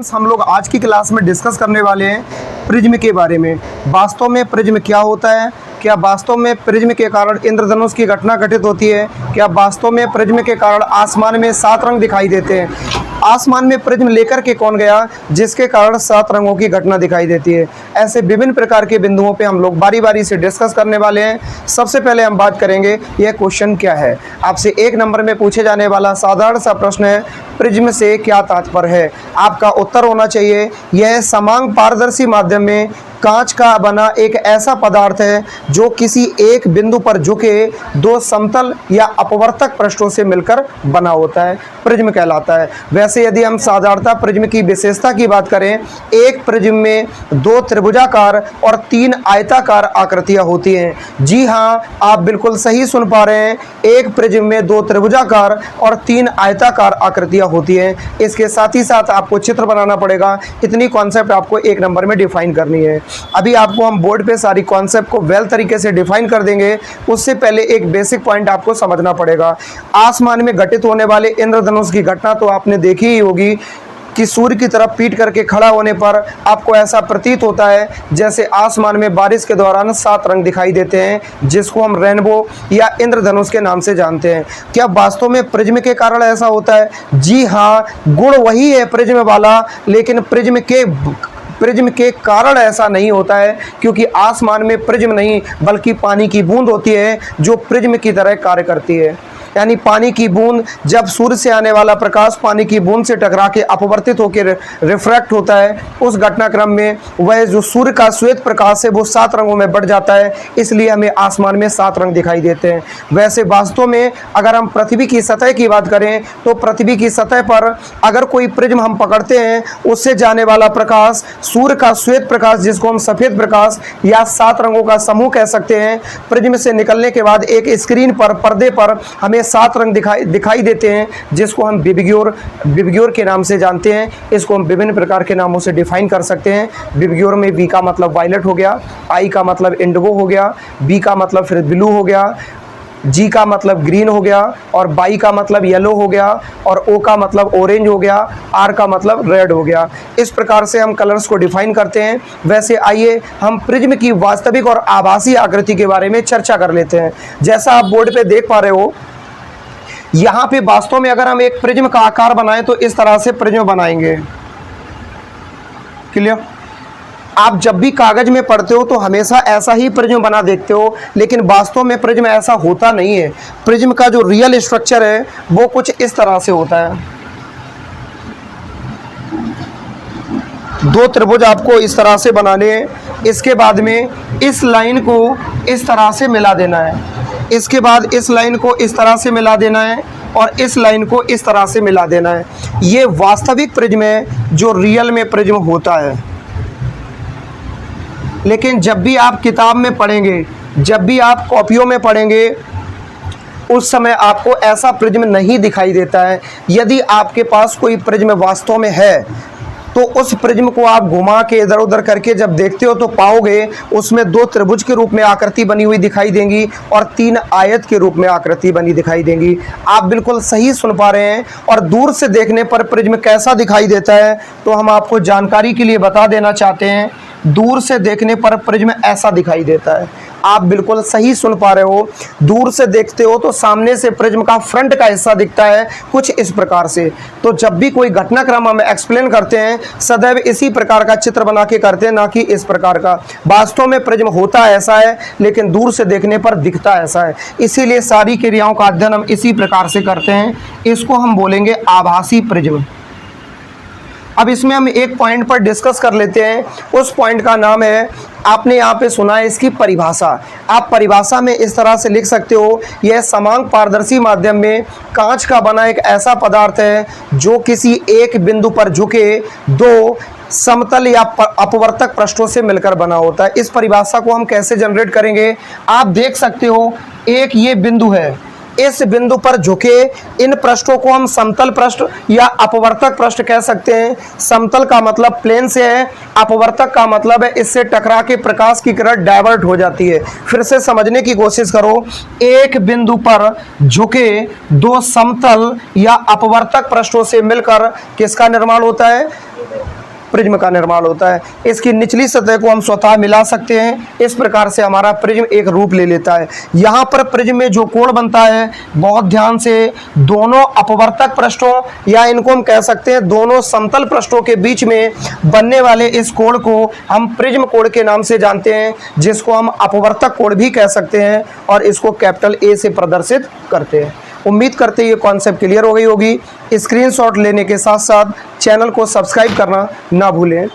हम लोग आज की क्लास में डिस्कस करने वाले हैं प्रिज्म के बारे में। वास्तव में प्रिज्म क्या होता है, क्या वास्तव में प्रिज्म के कारण इंद्रधनुष की घटना घटित होती है, क्या वास्तव में प्रिज्म के कारण आसमान में 7 रंग दिखाई देते हैं। आसमान में प्रिज्म लेकर के कौन गया जिसके कारण 7 रंगों की घटना दिखाई देती है। ऐसे विभिन्न प्रकार के बिंदुओं पे हम लोग बारी बारी से डिस्कस करने वाले हैं। सबसे पहले हम बात करेंगे यह क्वेश्चन क्या है। आपसे 1 नंबर में पूछे जाने वाला साधारण सा प्रश्न है, प्रिज्म से क्या तात्पर्य है। आपका उत्तर होना चाहिए यह समांग पारदर्शी माध्यम में कांच का बना एक ऐसा पदार्थ है जो किसी एक बिंदु पर झुके 2 समतल या अपवर्तक पृष्ठों से मिलकर बना होता है, प्रिज्म कहलाता है। वैसे यदि हम साधारणतः प्रिज्म की विशेषता की बात करें, एक प्रिज्म में 2 त्रिभुजाकार और 3 आयताकार आकृतियां होती हैं। जी हाँ, आप बिल्कुल सही सुन पा रहे हैं, एक प्रिज्म में 2 त्रिभुजाकार और 3 आयताकार आकृतियां होती हैं। इसके साथ ही साथ आपको चित्र बनाना पड़ेगा। इतनी कॉन्सेप्ट आपको 1 नंबर में डिफाइन करनी है। अभी आपको हम बोर्ड पे सारी कॉन्सेप्ट को वेल तरीके से डिफाइन कर देंगे। उससे पहले एक बेसिक पॉइंट आपको समझना पड़ेगा। आसमान में घटित होने वाले इंद्रधनुष की घटना तो आपने देखी ही होगी कि सूर्य की तरफ पीट करके खड़ा होने पर आपको ऐसा प्रतीत होता है जैसे आसमान में बारिश के दौरान 7 रंग दिखाई देते हैं, जिसको हम रेनबो या इंद्रधनुष के नाम से जानते हैं। क्या वास्तव में प्रिज्म के कारण ऐसा होता है? जी हाँ, गुण वही है प्रिज्म वाला, लेकिन प्रिज्म के कारण ऐसा नहीं होता है, क्योंकि आसमान में प्रिज्म नहीं बल्कि पानी की बूंद होती है जो प्रिज्म की तरह कार्य करती है। यानी पानी की बूंद, जब सूर्य से आने वाला प्रकाश पानी की बूंद से टकरा के अपवर्तित होकर रिफ्रैक्ट होता है, उस घटनाक्रम में वह जो सूर्य का श्वेत प्रकाश है वो 7 रंगों में बढ़ जाता है, इसलिए हमें आसमान में 7 रंग दिखाई देते हैं। वैसे वास्तव में अगर हम पृथ्वी की सतह की बात करें तो पृथ्वी की सतह पर अगर कोई प्रिज्म हम पकड़ते हैं, उससे जाने वाला प्रकाश सूर्य का श्वेत प्रकाश, जिसको हम सफ़ेद प्रकाश या 7 रंगों का समूह कह सकते हैं, प्रिज्म से निकलने के बाद एक स्क्रीन पर, पर्दे पर हमें 7 रंग दिखाई देते हैं, जिसको हम विबग्योर के नाम से जानते हैं। इसको हम विभिन्न प्रकार के नामों से डिफाइन कर सकते हैं। विबग्योर में वी का मतलब वायलेट हो गया, आई का मतलब इंडिगो हो गया, बी का मतलब फिर ब्लू हो गया, जी का मतलब ग्रीन हो गया, और बाई का मतलब येलो हो गया, और ओ का मतलब ऑरेंज हो गया, आर का मतलब रेड हो गया। इस प्रकार से हम कलर्स को डिफाइन करते हैं। वैसे आइए हम प्रिज्म की वास्तविक और आभासी आकृति के बारे में चर्चा कर लेते हैं। जैसा आप बोर्ड पे देख पा रहे हो, यहाँ पे वास्तव में अगर हम एक प्रिज्म का आकार बनाएं तो इस तरह से प्रिज्म बनाएंगे। क्लियर? आप जब भी कागज में पढ़ते हो तो हमेशा ऐसा ही प्रिज्म बना देखते हो, लेकिन वास्तव में प्रिज्म ऐसा होता नहीं है। प्रिज्म का जो रियल स्ट्रक्चर है वो कुछ इस तरह से होता है। 2 त्रिभुज आपको इस तरह से बनाने हैं। इसके बाद में इस लाइन को इस तरह से मिला देना है, इसके बाद इस लाइन को इस तरह से मिला देना है, और इस लाइन को इस तरह से मिला देना है। ये वास्तविक प्रिज्म है जो रियल में प्रिज्म होता है। लेकिन जब भी आप किताब में पढ़ेंगे, जब भी आप कॉपियों में पढ़ेंगे, उस समय आपको ऐसा प्रिज्म नहीं दिखाई देता है। यदि आपके पास कोई प्रिज्म वास्तव में है तो उस प्रिज्म को आप घुमा के इधर उधर करके जब देखते हो तो पाओगे उसमें 2 त्रिभुज के रूप में आकृति बनी हुई दिखाई देंगी और 3 आयत के रूप में आकृति बनी दिखाई देंगी। आप बिल्कुल सही सुन पा रहे हैं। और दूर से देखने पर प्रिज्म कैसा दिखाई देता है तो हम आपको जानकारी के लिए बता देना चाहते हैं। दूर से देखने पर प्रिज्म ऐसा दिखाई देता है। आप बिल्कुल सही सुन पा रहे हो। दूर से देखते हो तो सामने से प्रिज्म का फ्रंट का हिस्सा दिखता है कुछ इस प्रकार से। तो जब भी कोई घटनाक्रम हम एक्सप्लेन करते हैं सदैव इसी प्रकार का चित्र बना के करते हैं, ना कि इस प्रकार का। वास्तव में प्रिज्म होता ऐसा है, लेकिन दूर से देखने पर दिखता ऐसा है। इसीलिए सारी क्रियाओं का अध्ययन हम इसी प्रकार से करते हैं। इसको हम बोलेंगे आभासी प्रिज्म। अब इसमें हम एक पॉइंट पर डिस्कस कर लेते हैं। उस पॉइंट का नाम है, आपने यहाँ पे सुना है इसकी परिभाषा। आप परिभाषा में इस तरह से लिख सकते हो, यह समांग पारदर्शी माध्यम में कांच का बना एक ऐसा पदार्थ है जो किसी एक बिंदु पर झुके 2 समतल या अपवर्तक पृष्ठों से मिलकर बना होता है। इस परिभाषा को हम कैसे जनरेट करेंगे? आप देख सकते हो, एक ये बिंदु है, इस बिंदु पर झुके इन पृष्ठों को हम समतल पृष्ठ या अपवर्तक पृष्ठ कह सकते हैं। समतल का मतलब प्लेन से है, अपवर्तक का मतलब है इससे टकरा के प्रकाश की किरण डाइवर्ट हो जाती है। फिर से समझने की कोशिश करो, एक बिंदु पर झुके दो समतल या अपवर्तक पृष्ठों से मिलकर किसका निर्माण होता है? प्रिज्म का निर्माण होता है। इसकी निचली सतह को हम स्वतः मिला सकते हैं। इस प्रकार से हमारा प्रिज्म एक रूप ले लेता है। यहाँ पर प्रिज्म में जो कोण बनता है, बहुत ध्यान से, दोनों अपवर्तक पृष्ठों या इनको हम कह सकते हैं दोनों समतल पृष्ठों के बीच में बनने वाले इस कोण को हम प्रिज्म कोण के नाम से जानते हैं, जिसको हम अपवर्तक कोण भी कह सकते हैं और इसको कैपिटल ए से प्रदर्शित करते हैं। उम्मीद करते हैं ये कॉन्सेप्ट क्लियर हो गई होगी। स्क्रीनशॉट लेने के साथ साथ चैनल को सब्सक्राइब करना ना भूलें।